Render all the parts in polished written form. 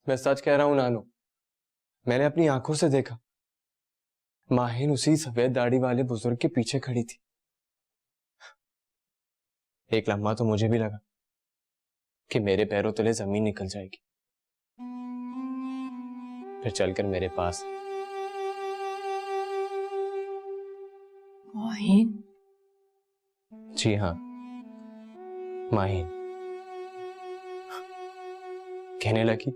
मैं सच कह रहा हूं नानू, मैंने अपनी आंखों से देखा। माहिन उसी सफेद दाढ़ी वाले बुजुर्ग के पीछे खड़ी थी। एक लम्हा तो मुझे भी लगा कि मेरे पैरों तले जमीन निकल जाएगी। फिर चलकर मेरे पास। माहिन? जी हाँ, माहिन। कहने लगी,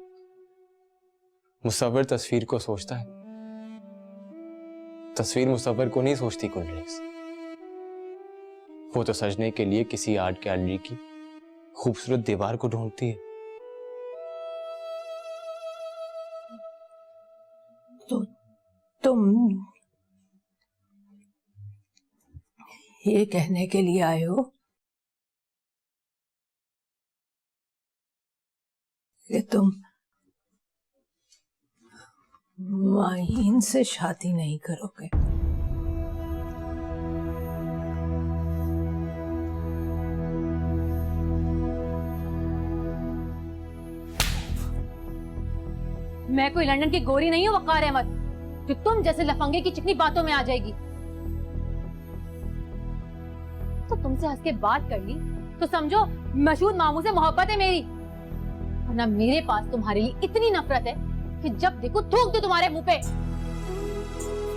मुसव्विर तस्वीर को सोचता है, तस्वीर मुसव्विर को नहीं सोचती कुलरेस। वो तो सजने के लिए किसी आर्ट गैलरी की खूबसूरत दीवार को ढूंढती है। तो तुम ये कहने के लिए आए हो कि तुम माहिन से शादी नहीं करोगे? मैं कोई लंदन की गोरी नहीं हूँ वकार अहमद, जो तुम जैसे लफंगे की चिकनी बातों में आ जाएगी। तो तुमसे हंस के बात कर ली तो समझो मशहूर मामू से मोहब्बत है मेरी, वरना मेरे पास तुम्हारे लिए इतनी नफरत है कि जब देखो थूक दो तुम्हारे मुंह पे।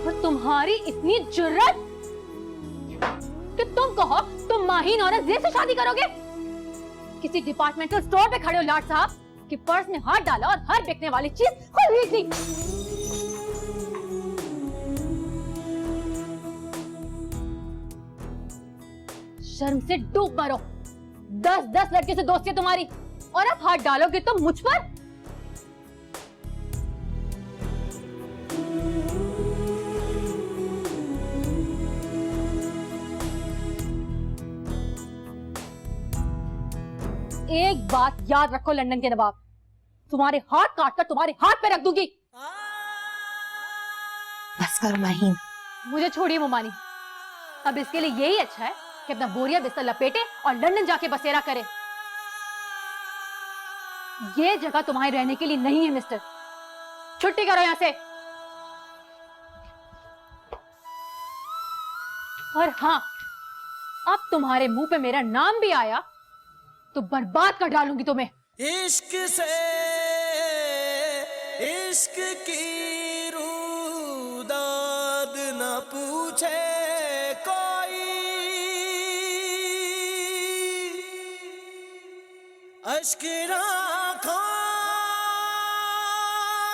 और तुम्हारी इतनी जुर्रत कि तुम कहो तुम माहीन औरत ज़ेर से शादी करोगे। किसी डिपार्टमेंटल स्टोर पे खड़े हो लाट साहब कि पर्स में हाथ डाला और हर बिकने वाली चीज खरीद ली। शर्म से डूब मरो। 10-10 लड़के से दोस्ती है तुम्हारी और अब हाथ डालोगे तो मुझ पर। एक बात याद रखो लंदन के नवाब, तुम्हारे हाथ काटकर तुम्हारे हाथ पे रख दूंगी। बस करो माहिन। मुझे छोड़िए मुमानी, अब इसके लिए यही अच्छा है कि अपना बोरिया बिस्तर लपेटे और लंदन जाके बसेरा करे। ये जगह तुम्हारे रहने के लिए नहीं है मिस्टर, छुट्टी करो यहां से। और हाँ, अब तुम्हारे मुंह पे मेरा नाम भी आया तो बर्बाद कर डालूंगी तुम्हें। इश्क से इश्क की रूदाद न पूछे कोई, अश्क आँखों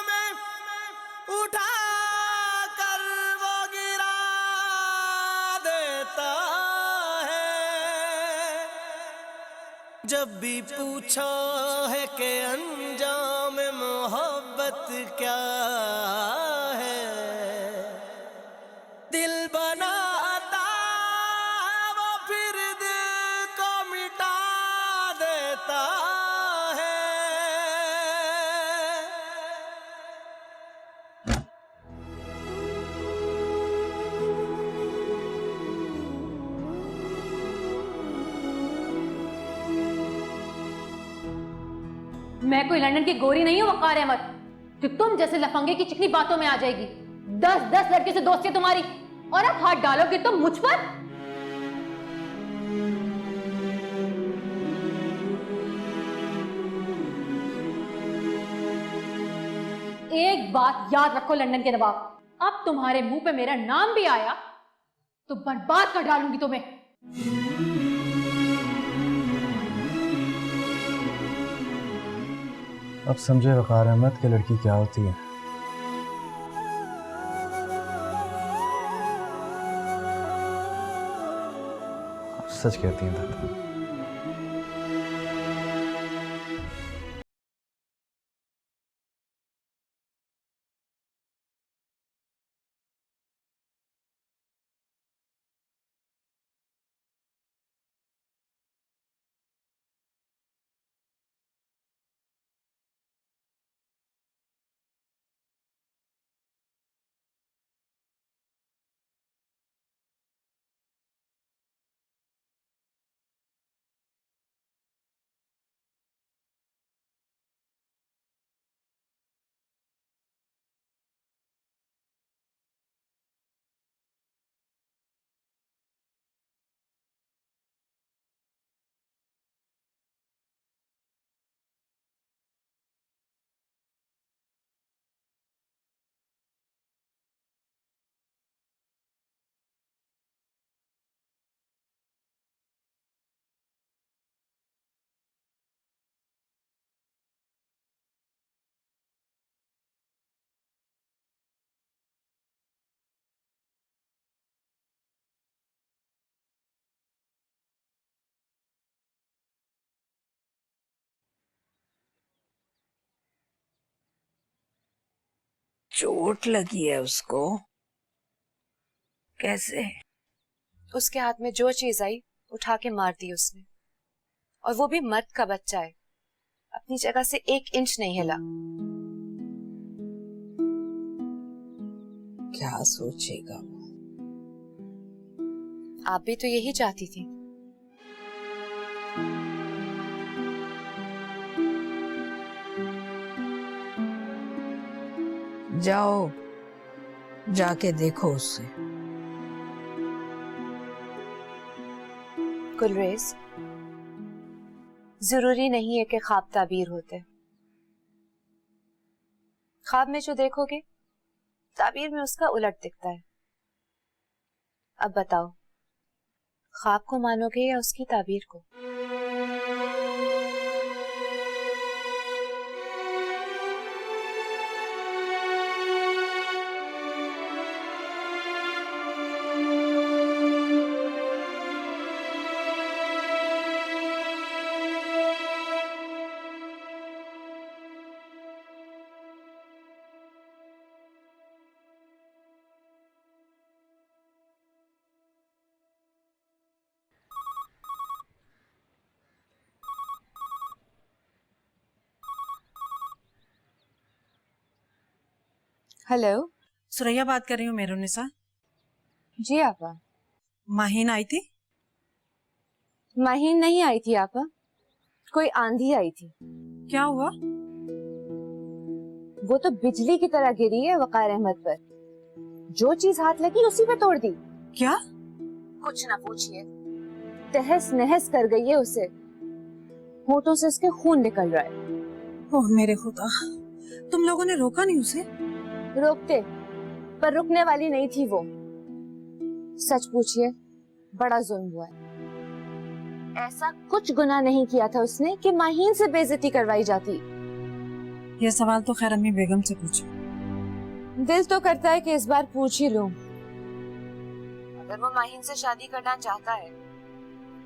में उठा कर वो गिरा देता है। जब भी पूछा है कि अंजाम मोहब्बत क्या है, दिल बनाता वो फिर दिल को मिटा देता है। मैं कोई लंदन की गोरी नहीं हूँ वकार अहमद, जो तुम जैसे लफंगे की चिकनी बातों में आ जाएगी। 10-10 लड़के से दोस्ती है तुम्हारी और अब हाथ डालोगे तो मुझ पर। एक बात याद रखो लंदन के नवाब, अब तुम्हारे मुंह पे मेरा नाम भी आया तो बर्बाद कर डालूंगी तुम्हें। अब समझे वकार अहमद की लड़की क्या होती है। सच कहती हैं दादा। चोट लगी है उसको? कैसे? उसके हाथ में जो चीज आई उठा के मार दी उसने, और वो भी मर्द का बच्चा है, अपनी जगह से 1 इंच नहीं हिला। क्या सोचेगा वो? आप भी तो यही चाहती थी। जाओ, जाके देखो उससे। गुलरेज, जरूरी नहीं है कि ख्वाब ताबीर होते। ख्वाब में जो देखोगे ताबीर में उसका उलट दिखता है। अब बताओ, ख्वाब को मानोगे या उसकी ताबीर को? हेलो। सुरैया बात कर रही हूँ मेरुनिसा। जी आपा। माहीन आई थी? माहीन नहीं आई थी आपा, कोई आंधी आई थी। क्या हुआ? वो तो बिजली की तरह गिरी है वकार अहमद पर। जो चीज हाथ लगी उसी पे तोड़ दी। क्या? कुछ ना पूछिए, तहस नहस कर गई है उसे। होठों से उसके खून निकल रहा है। ओह मेरे खुदा, तुम लोगों ने रोका नहीं उसे? रोकते, पर रुकने वाली नहीं थी वो। सच पूछिए, बड़ा जुल्म हुआ है। ऐसा कुछ गुनाह नहीं किया था उसने कि माहीन से बेइज्जती करवाई जाती। ये सवाल तो खैर अम्मी बेगम से पूछो। दिल तो करता है कि इस बार पूछ ही लूं। अगर वो माहीन से शादी करना चाहता है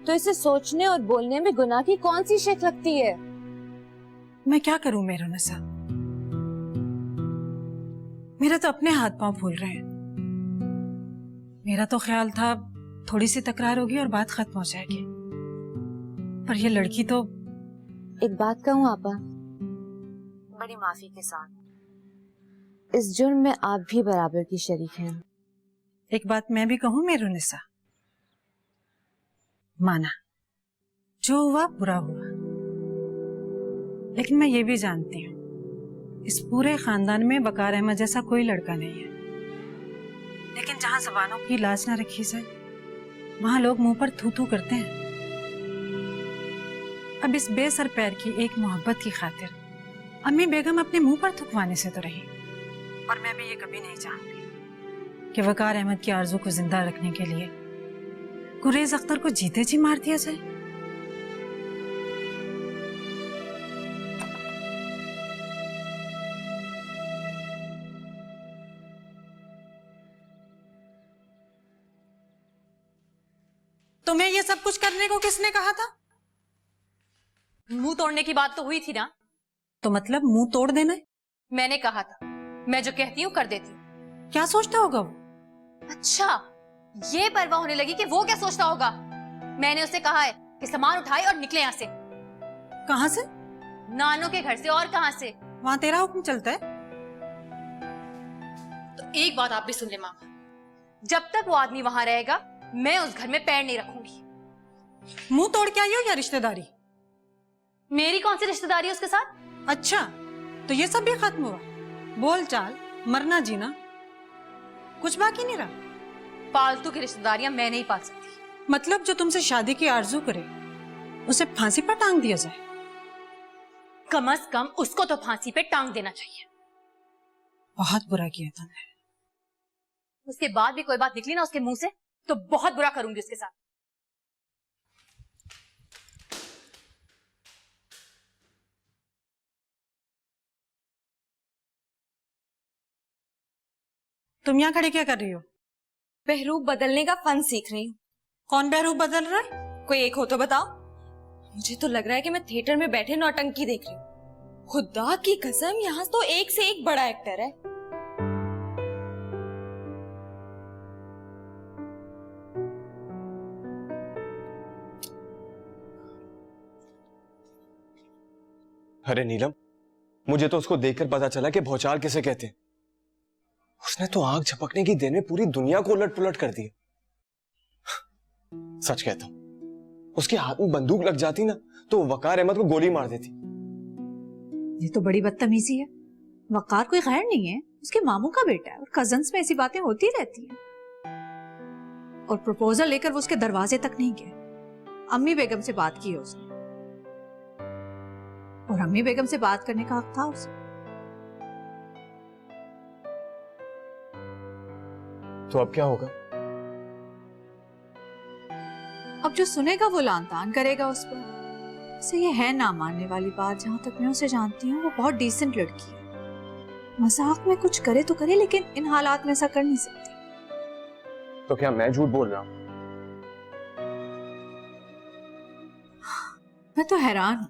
तो इसे सोचने और बोलने में गुनाह की कौन सी शिक लगती है? मैं क्या करूं मेरुनिसा, मेरा तो अपने हाथ पांव फूल रहे हैं। मेरा तो ख्याल था थोड़ी सी तकरार होगी और बात खत्म हो जाएगी, पर ये लड़की तो। एक बात कहूं आपा, बड़ी माफी के साथ, इस जुर्म में आप भी बराबर की शरीक हैं। एक बात मैं भी कहूं मेरुनिसा, माना जो हुआ बुरा हुआ, लेकिन मैं ये भी जानती हूँ इस पूरे खानदान में वकार अहमद जैसा कोई लड़का नहीं है। लेकिन जहां जबानों की लाज ना रखी जाए वहां लोग मुंह पर थू थू करते हैं। अब इस बेसर पैर की एक मोहब्बत की खातिर अम्मी बेगम अपने मुंह पर थुकवाने से तो रही, और मैं भी ये कभी नहीं चाहूंगी कि वकार अहमद की आरज़ू को जिंदा रखने के लिए गुरेज अख्तर को जीते जी मार दिया जाए। तुम्हें ये सब कुछ करने को किसने कहा था? मुंह तोड़ने की बात तो हुई थी ना। तो मतलब मुंह तोड़ देना है? मैंने कहा था, मैं जो कहती हूँ कर देती हूँ। क्या सोचता होगा वो? अच्छा, ये परवाह होने लगी कि वो क्या सोचता होगा। मैंने उसे कहा है कि सामान उठाए और निकले यहाँ से। कहाँ से? नानों के घर से, और कहाँ से? वहां तेरा हुक्म चलता है? तो एक बात आप भी सुन ले मामा, जब तक वो आदमी वहां रहेगा मैं उस घर में पैर नहीं रखूंगी। मुंह तोड़ के आई हो या रिश्तेदारी? मेरी कौन सी रिश्तेदारी है उसके साथ? अच्छा, तो ये सब भी खत्म हुआ? बोल चाल, मरना जीना कुछ बाकी नहीं रहा? फालतू की रिश्तेदारियां मैं नहीं पाल सकती। मतलब जो तुमसे शादी की आरजू करे उसे फांसी पर टांग दिया जाए? कम से कम उसको तो फांसी पे टांग देना चाहिए। बहुत बुरा किया तुमने। उसके बाद भी कोई बात निकली ना उसके मुंह से तो बहुत बुरा करूंगी उसके साथ। तुम यहाँ खड़े क्या कर रही हो? बहरूप बदलने का फन सीख रही हूँ। कौन बहरूप बदल रहा है? कोई एक हो तो बताओ। मुझे तो लग रहा है कि मैं थिएटर में बैठे नौटंकी देख रही हूँ। खुदा की कसम, यहाँ तो एक से एक बड़ा एक्टर है। अरे नीलम, मुझे तो उसको देखकर पता चला कि भौचाल किसे कहते हैं। उसने तो आग झपकने की देर में पूरी दुनिया को उलट पुलट कर दिया। सच कहता हूं, उसके हाथ में बंदूक लग जाती ना तो वो वकार अहमद को गोली मार देती। ये तो बड़ी बदतमीजी है। वकार कोई गैर नहीं है, उसके मामू का बेटा है और कजन्स में ऐसी बातें होती रहती हैं। और प्रपोजल लेकर वो उसके दरवाजे तक नहीं गए। अम्मी बेगम से बात की है उसने, और अम्मी बेगम से बात करने का हक था उसे। तो अब क्या होगा? अब जो सुनेगा वो लान तान करेगा उस पर। से ये है ना मानने वाली बात। जहां तक मैं उसे जानती हूँ वो बहुत डिसेंट लड़की है। मजाक में कुछ करे तो करे, लेकिन इन हालात में ऐसा कर नहीं सकती। तो क्या मैं झूठ बोल रहा हूं? मैं तो हैरान हूं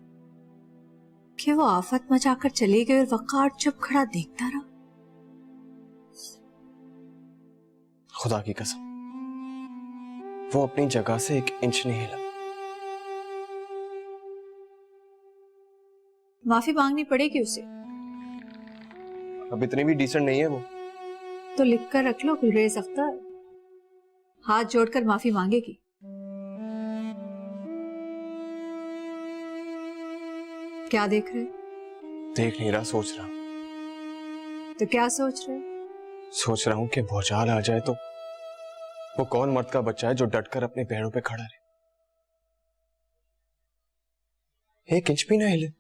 कि वो आफत मचाकर चली गई और वकार चुप खड़ा देखता रहा। खुदा की कसम, वो अपनी जगह से एक इंच नहीं हिला। माफी मांगनी पड़ेगी उसे। अब इतनी भी डिसेंट नहीं है वो। तो लिख कर रख लो, गुलरेज अख्तर हाथ जोड़कर माफी मांगेगी। क्या देख रहे? देख नहीं रहा, सोच रहा। तो क्या सोच रहे? सोच रहा हूं कि भौचाल आ जाए तो वो कौन मर्द का बच्चा है जो डटकर अपने पैरों पे खड़ा रहे, एक इंच भी ना हिले।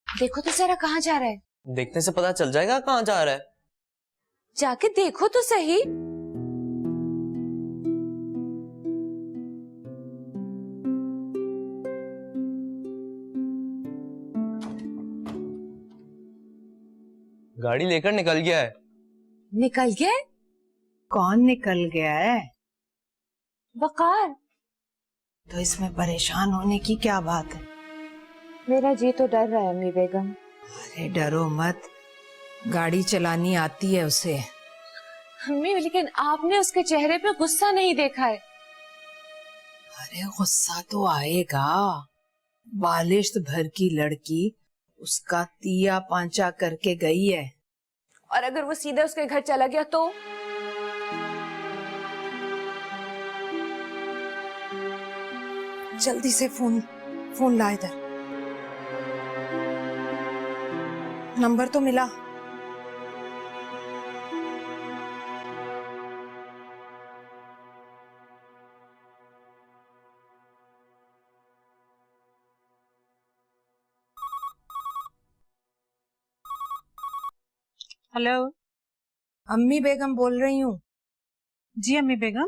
देखो तो जरा कहाँ जा रहा है। देखने से पता चल जाएगा कहाँ जा रहा है। जाके देखो तो सही। गाड़ी लेकर निकल गया है। निकल गया? कौन निकल गया है? वकार। तो इसमें परेशान होने की क्या बात है? मेरा जी तो डर रहा है अम्मी बेगम। अरे डरो मत, गाड़ी चलानी आती है उसे। अम्मी, लेकिन आपने उसके चेहरे पे गुस्सा नहीं देखा है। अरे गुस्सा तो आएगा। बालिश्त भर की लड़की उसका तिया पांचा करके गई है। और अगर वो सीधे उसके घर चला गया तो? जल्दी से फोन ला इधर। नंबर तो मिला। हेलो। अम्मी बेगम बोल रही हूँ। जी अम्मी बेगम।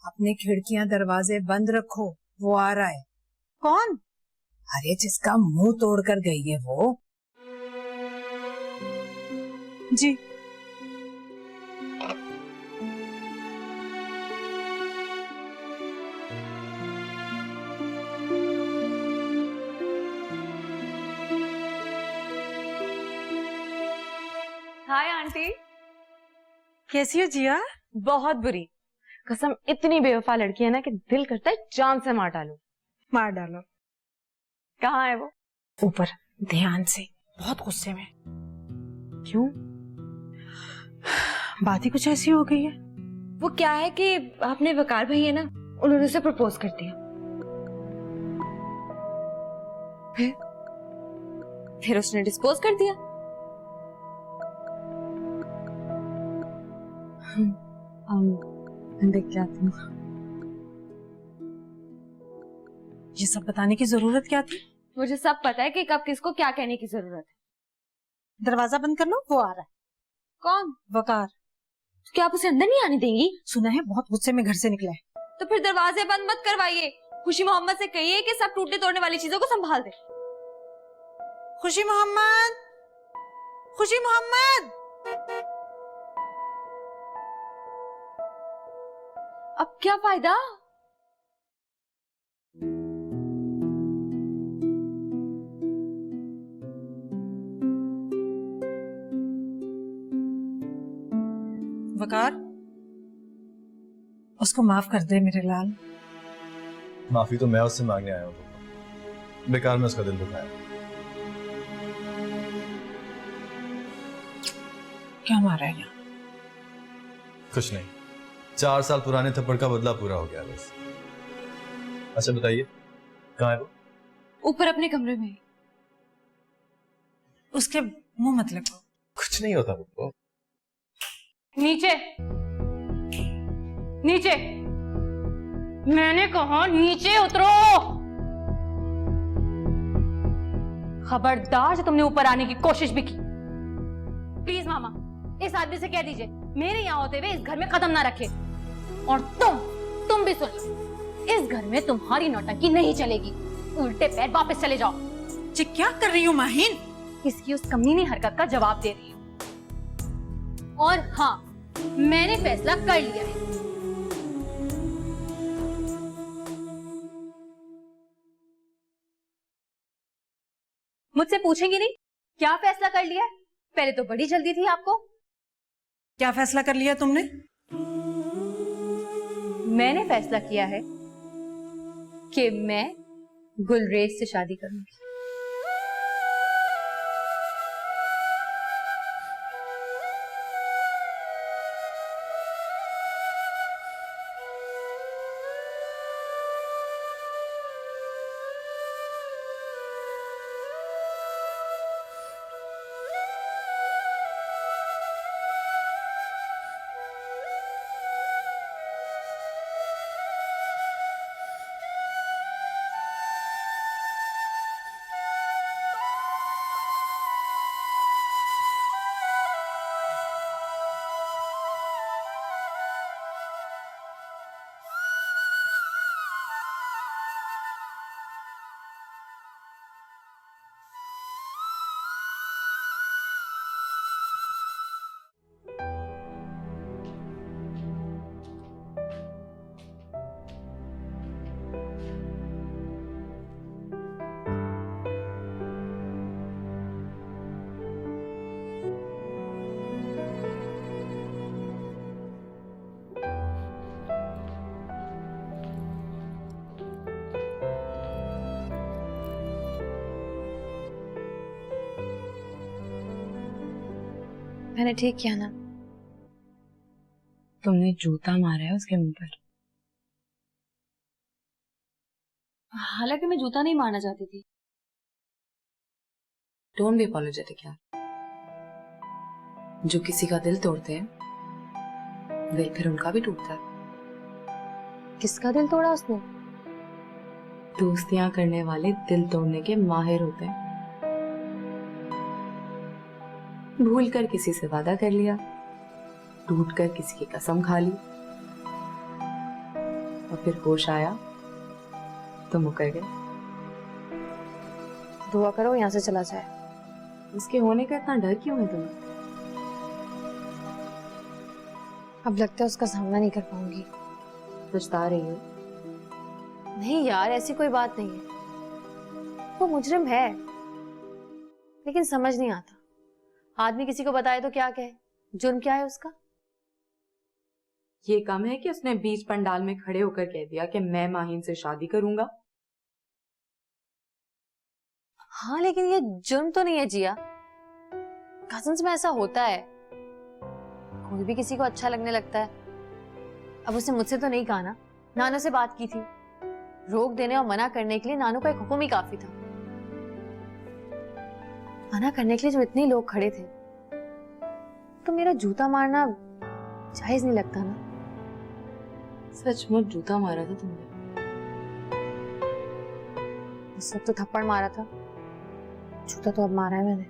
अपने खिड़कियां दरवाजे बंद रखो, वो आ रहा है। कौन? अरे जिसका मुंह तोड़कर गई है वो। जी। Hi aunty. कैसी हो जिया? बहुत बुरी कसम, इतनी बेवफा लड़की है ना कि दिल करता है जान से मार डालूं। मार डालो। कहाँ है वो? ऊपर, ध्यान से, बहुत गुस्से में। क्यों? बात ही कुछ ऐसी हो गई है। वो क्या है कि आपने वकार भाई है ना, उन्होंने उसे प्रपोज कर दिया। फिर उसने डिस्पोज कर दिया। देख के आती हूँ। ये सब बताने की जरूरत क्या थी? मुझे सब पता है कि कब किसको क्या कहने की जरूरत है। दरवाजा बंद कर लो, वो आ रहा है। कौन? वकार। तो क्या आप उसे अंदर नहीं आने देंगी? सुना है बहुत गुस्से में घर से निकला है। तो फिर दरवाजे बंद मत करवाइए। खुशी मोहम्मद से कहिए कि सब टूटने तोड़ने वाली चीजों को संभाल दे। खुशी मोहम्मद, खुशी मोहम्मद। अब क्या फायदा? वकार, उसको माफ कर दे मेरे लाल। माफी तो मैं उससे मांगने आया हूँ। बेकार में उसका दिल दुखाया। क्या मारा है यहाँ? कुछ नहीं, 4 साल पुराने थप्पड़ का बदला पूरा हो गया बस। अच्छा बताइए, कहाँ है वो? ऊपर अपने कमरे में। उसके मुंह मत लगो। कुछ नहीं होता वो। नीचे, नीचे, मैंने कहा नीचे उतरो। खबरदार जो तुमने ऊपर आने की कोशिश भी की। प्लीज मामा, इस आदमी से कह दीजिए मेरे यहाँ होते हुए इस घर में कदम ना रखे। और तुम भी सुन लो, इस घर में तुम्हारी नौटंकी नहीं चलेगी। उल्टे पैर वापस चले जाओ। जी क्या कर रही हूँ माहिन? इसकी उस कमीनी हरकत का जवाब दे रही हूँ। और हाँ, मैंने फैसला कर लिया है। मुझसे पूछेंगी नहीं क्या फैसला कर लिया है? पहले तो बड़ी जल्दी थी आपको। क्या फैसला कर लिया तुमने? मैंने फैसला किया है कि मैं गुलरेज से शादी करूंगी। मैंने ठीक किया ना? तुमने जूता मारा है उसके मुंह पर। हालांकि मैं जूता नहीं मारना चाहती थी। डोंट बी अपॉलोजेटिक यार। जो किसी का दिल तोड़ते हैं दिल फिर उनका भी टूटता है। किसका दिल तोड़ा उसने? दोस्तियां करने वाले दिल तोड़ने के माहिर होते हैं। भूल कर किसी से वादा कर लिया, टूट कर किसी की कसम खा ली, और फिर होश आया तो मुकर गए। दुआ करो यहाँ से चला जाए। इसके होने का इतना डर क्यों है तुम्हें? अब लगता है उसका सामना नहीं कर पाऊंगी। पछता रही हो? नहीं यार, ऐसी कोई बात नहीं है। वो मुजरिम है, लेकिन समझ नहीं आता आदमी किसी को बताए तो क्या कहे। जुर्म क्या है उसका? ये कम है कि उसने बीच पंडाल में खड़े होकर कह दिया कि मैं माहिन से शादी करूंगा। हाँ, लेकिन ये जुर्म तो नहीं है जिया। कजिन्स में ऐसा होता है, कोई भी किसी को अच्छा लगने लगता है। अब उसने मुझसे तो नहीं कहा ना, नानू से बात की थी। रोक देने और मना करने के लिए नानू का एक हुक्म ही काफी था। मना करने के लिए जो इतने लोग खड़े थे, तो मेरा जूता मारना जायज नहीं लगता ना। सचमुच जूता मारा था तुमने? उस वक्त तो थप्पड़ मारा था, जूता तो अब मारा है मैंने।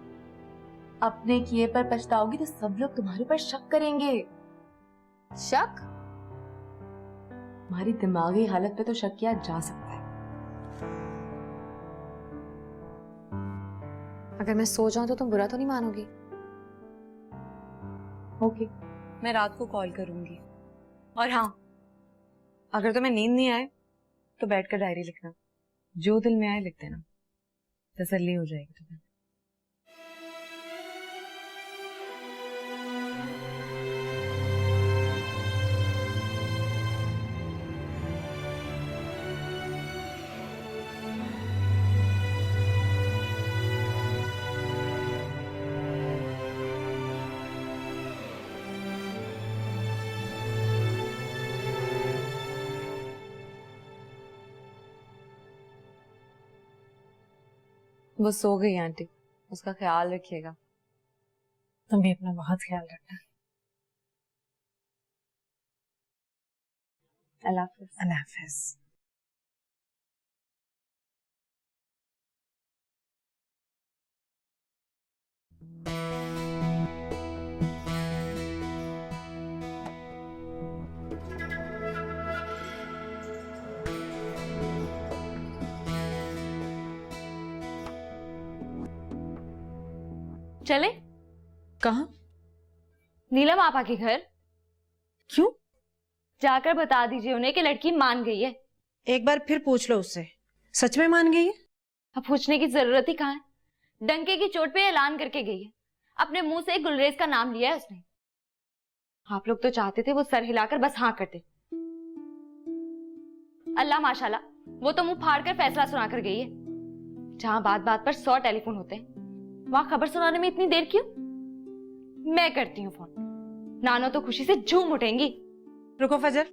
अपने किए पर पछताओगी तो सब लोग तुम्हारे पर शक करेंगे। शक? हमारी दिमागी हालत पे तो शक किया जा सकता है। अगर मैं सो जाऊं तो तुम बुरा तो नहीं मानोगी? ओके, मैं रात को कॉल करूंगी। और हाँ, अगर तुम्हें नींद नहीं आए तो बैठकर डायरी लिखना, जो दिल में आए लिख देना, तसल्ली हो जाएगी तुम्हें। वो सो गई आंटी, उसका ख्याल रखिएगा। तुम भी अपना बहुत ख्याल रखना। अल्लाह हाफिज। अल्लाह हाफिज। चले? कहाँ? नीलम आपा के घर। क्यों? जाकर बता दीजिए उन्हें कि लड़की मान गई है। एक बार फिर पूछ लो उससे, सच में मान गई है? अब पूछने की जरूरत ही कहाँ है? डंके की चोट पे ऐलान करके गई है। अपने मुंह से गुलरेज का नाम लिया है उसने। आप लोग तो चाहते थे वो सर हिलाकर बस हाँ करते। अल्लाह माशाल्लाह, वो तो मुंह फाड़ कर फैसला सुनाकर गई है। जहां बात बात पर 100 टेलीफोन होते हैं, वहां खबर सुनाने में इतनी देर क्यों? मैं करती हूँ फोन। नानो तो खुशी से झूम उठेंगी। रुको फजर,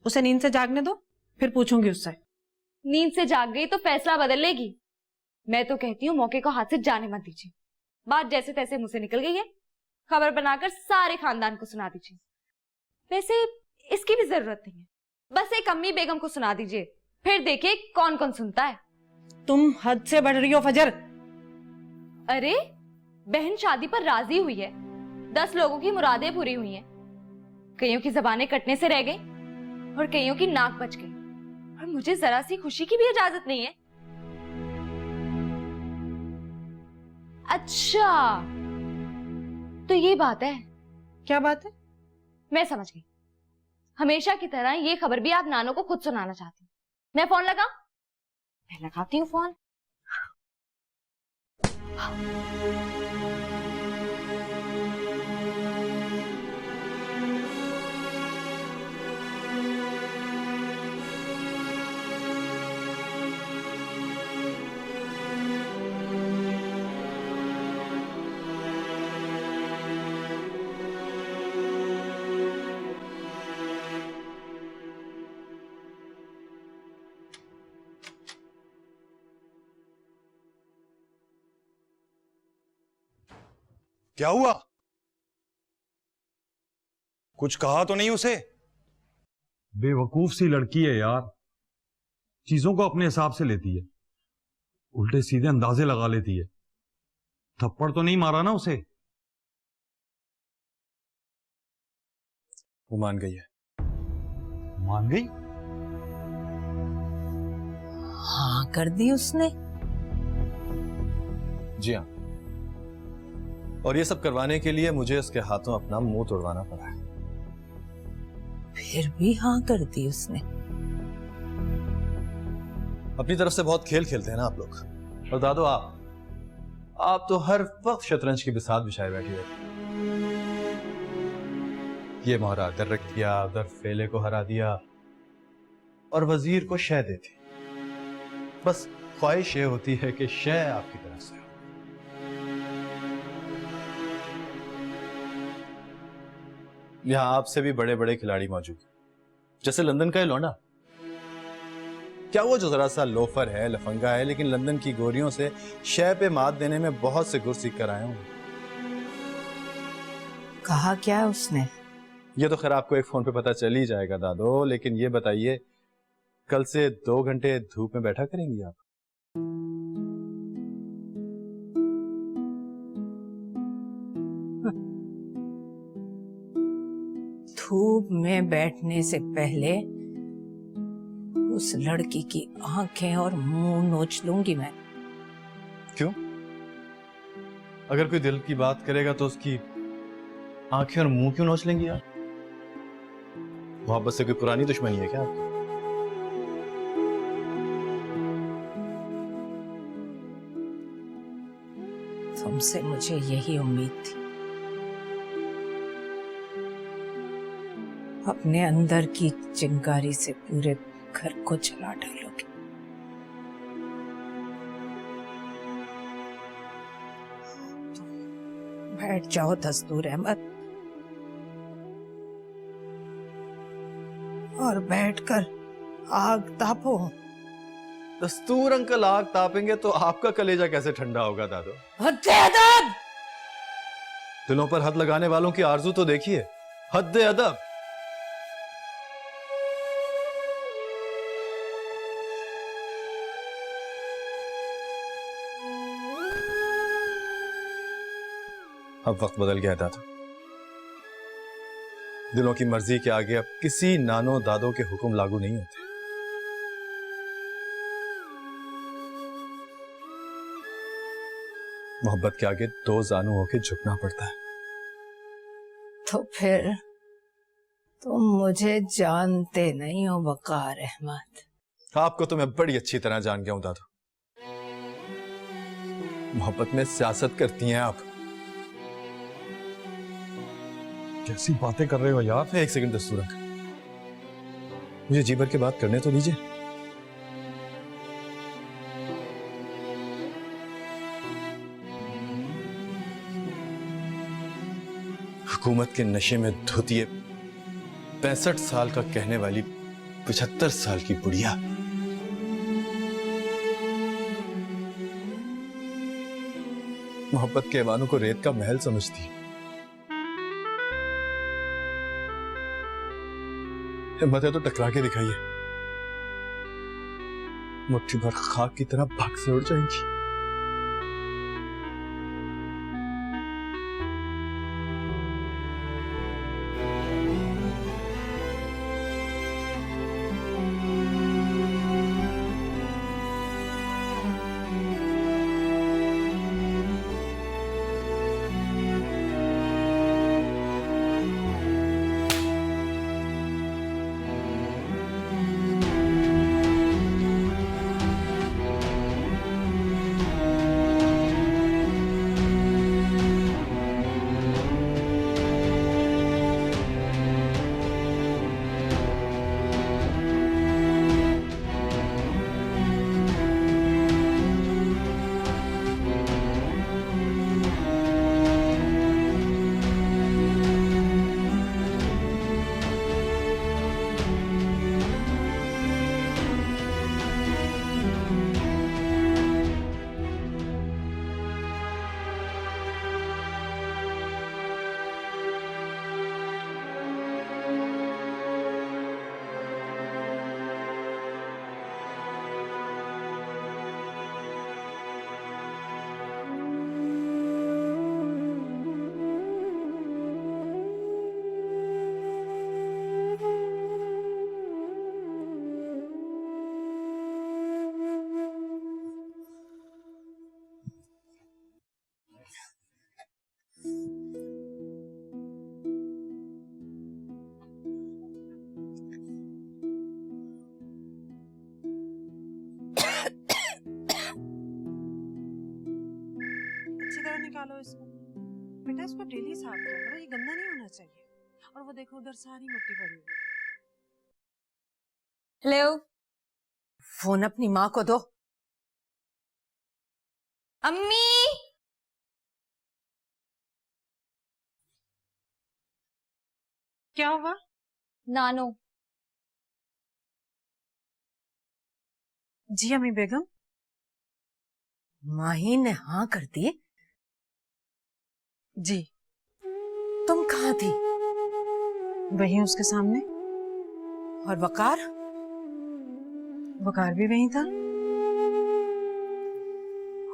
उसे नींद से जागने दो, फिर पूछूंगी उससे। नींद से जाग गई तो फैसला बदल लेगी। मैं तो कहती हूँ मौके को हाथ से जाने मत दीजिए। बात जैसे तैसे मुंह से निकल गई है, खबर बनाकर सारे खानदान को सुना दीजिए। वैसे इसकी भी जरूरत नहीं है, बस एक अम्मी बेगम को सुना दीजिए, फिर देखिए कौन कौन सुनता है। तुम हद से बढ़ रही हो फजर। अरे बहन शादी पर राजी हुई है, 10 लोगों की मुरादें पूरी हुई हैं। कईयों की जबानें कटने से रह गई और कईयों की नाक बच गई, और मुझे जरा सी खुशी की भी इजाजत नहीं है। अच्छा, तो ये बात है। क्या बात है? मैं समझ गई। हमेशा की तरह ये खबर भी आप नानो को खुद सुनाना चाहती हैं। मैं फोन लगाऊं? मैं लगाती हूँ फोन। क्या हुआ? कुछ कहा तो नहीं उसे? बेवकूफ सी लड़की है यार, चीजों को अपने हिसाब से लेती है, उल्टे सीधे अंदाजे लगा लेती है। थप्पड़ तो नहीं मारा ना उसे? वो मान गई है। मान गई? हाँ कर दी उसने। जी हाँ, और ये सब करवाने के लिए मुझे उसके हाथों अपना मुंह तोड़वाना पड़ा है। फिर भी हाँ कर दी उसने। अपनी तरफ से बहुत खेल खेलते हैं ना आप लोग। और दादो, आप तो हर वक्त शतरंज की बिसात बिछाए बैठी रहती। ये मोहरा इधर रख दिया, उधर फेले को हरा दिया और वजीर को शह देती। बस ख्वाहिश ये होती है कि शह आपकी तरफ से हो। यहां आपसे भी बड़े बड़े खिलाड़ी मौजूद हैं, जैसे लंदन का ये लौंडा। क्या वो जो जरा सा लोफर है, लफंगा है, लेकिन लंदन की गोरियों से शह पे मात देने में बहुत से गुर सीख कर आए हूं। कहा क्या उसने? ये तो खैर आपको एक फोन पे पता चल ही जाएगा दादो, लेकिन ये बताइए, कल से 2 घंटे धूप में बैठा करेंगी आप? धूप में बैठने से पहले उस लड़की की आंखें और मुंह नोच लूंगी मैं। क्यों? अगर कोई दिल की बात करेगा तो उसकी आंखें और मुंह क्यों नोच लेंगी यार? मोहब्बत से कोई पुरानी दुश्मनी है क्या आपकी? तुमसे मुझे यही उम्मीद थी। अपने अंदर की चिंगारी से पूरे घर को जला डालोगे। बैठ जाओ दस्तूर अहमद, और बैठकर आग तापो। दस्तूर अंकल आग तापेंगे तो आपका कलेजा कैसे ठंडा होगा दादो? हद-ए-अदब! दिलों पर हद लगाने वालों की आरजू तो देखिए, हद-ए-अदब। अब वक्त बदल गया दादो। दिलों की मर्जी के आगे अब किसी नानो दादो के हुक्म लागू नहीं होते। मोहब्बत के आगे दो जानू होके झुकना पड़ता है। तो फिर तुम मुझे जानते नहीं हो वकार अहमद। आपको तो मैं बड़ी अच्छी तरह जान गया हूं दादो। मोहब्बत में सियासत करती हैं आप। कैसी बातें कर रहे हो यार? एक सेकंड दस्तूर अंकल, मुझे जी भर के बात करने तो दीजिए। हुकूमत के नशे में धोती है 65 साल का कहने वाली 75 साल की बुढ़िया मोहब्बत के ऐवानों को रेत का महल समझती है। हिम्मत है तो टकरा के दिखाइए, मुट्ठी भर खाक की तरह भाग से उड़ जाएंगी। अच्छी तरह निकालो इसको बेटा, इसको डेली साफ किया करो, ये गंदा नहीं होना चाहिए। और वो देखो उधर सारी मिट्टी पड़ी हुई है। हेलो, फोन अपनी माँ को दो। अम्मी। क्या हुआ? नानो। जी अम्मी बेगम। माही ने हाँ कर दी? जी। तुम कहाँ थी? वहीं उसके सामने। और वकार? वकार भी वहीं था।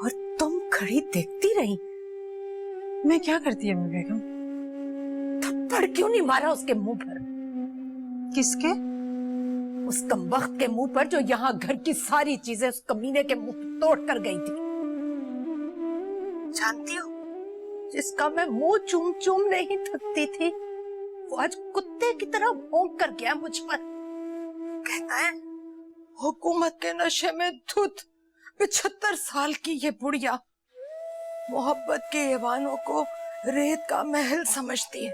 और तुम खड़ी देखती रही? मैं क्या करती अम्मी बेगम? तब थप्पड़ क्यों नहीं मारा उसके मुंह पर? किसके? उस कमबख्त के मुंह पर जो यहाँ घर की सारी चीजें उस कमीने के मुंह पे तोड़ कर गई थी। जानती हो, जिसका मैं मुंह चूम चूम नहीं थकती थी, वो आज कुत्ते की तरह भौंक कर गया मुझ पर। कहता है हुकूमत के नशे में धुत 75 साल की ये बुढ़िया मोहब्बत के ऐवानों को रेत का महल समझती है।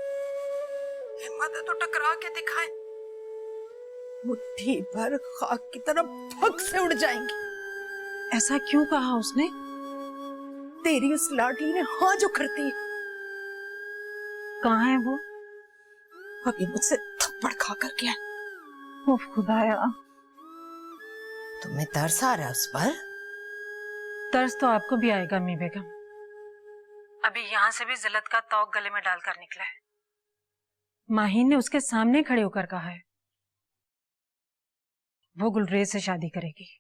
हिम्मत है तो टकरा के दिखाए, मुट्ठी भर खाक की तरफ फक से उड़ जाएंगी। ऐसा क्यों कहा उसने? तेरी उस लाडली ने हाँ जो करती है। कहाँ है वो? अभी मुझसे थप्पड़ खा कर गया। उफ खुदाया, तुम्हें तरस आ रहा है उस पर? तरस तो आपको भी आएगा अम्मी बेगम। अभी यहाँ से भी जिल्लत का तौक गले में डालकर निकला है। माहीन ने उसके सामने खड़े होकर कहा है वो गुलरेज से शादी करेगी।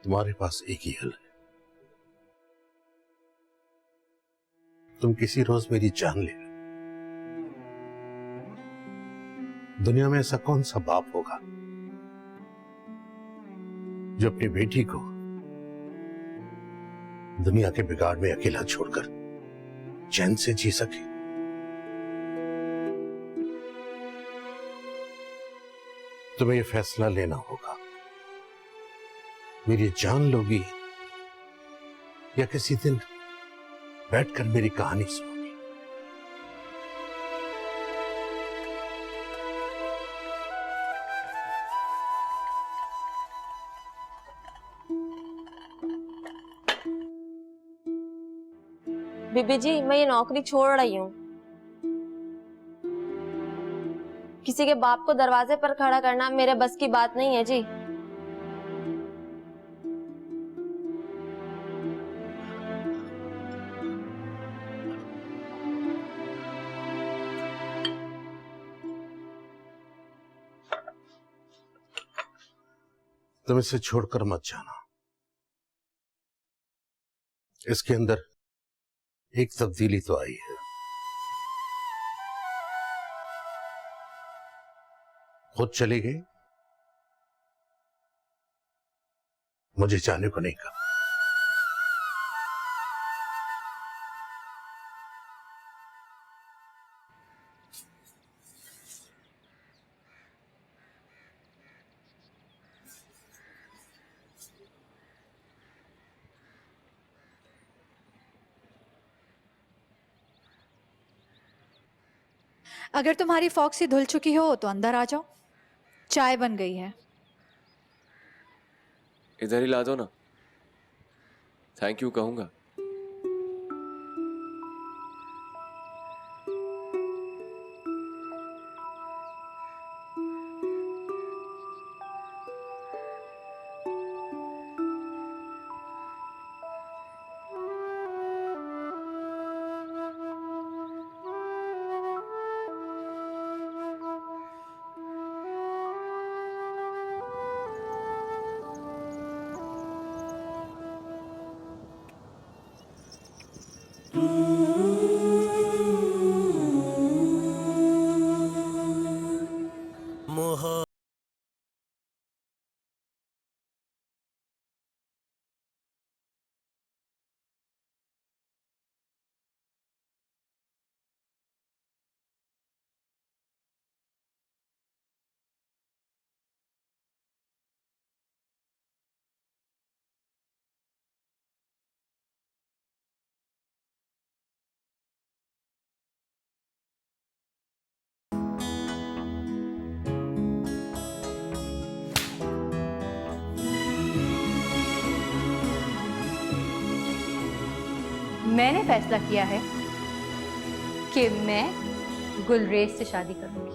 तुम्हारे पास एक ही हल है। तुम किसी रोज मेरी जान ले लो। दुनिया में ऐसा कौन सा बाप होगा जो अपनी बेटी को दुनिया के बिगाड़ में अकेला छोड़कर चैन से जी सके? तुम्हें यह फैसला लेना होगा, मेरी जान लोगी या किसी दिन बैठकर मेरी कहानी सुनोगी। बीबी जी, मैं ये नौकरी छोड़ रही हूँ। किसी के बाप को दरवाजे पर खड़ा करना मेरे बस की बात नहीं है जी। तुम इसे छोड़कर मत जाना। इसके अंदर एक तब्दीली तो आई है। खुद चली गई, मुझे जाने को नहीं कहा। अगर तुम्हारी फॉक्सी धुल चुकी हो तो अंदर आ जाओ, चाय बन गई है। इधर ही ला दो ना, थैंक यू कहूंगा। मैंने फैसला किया है कि मैं गुलरेज से शादी करूंगी।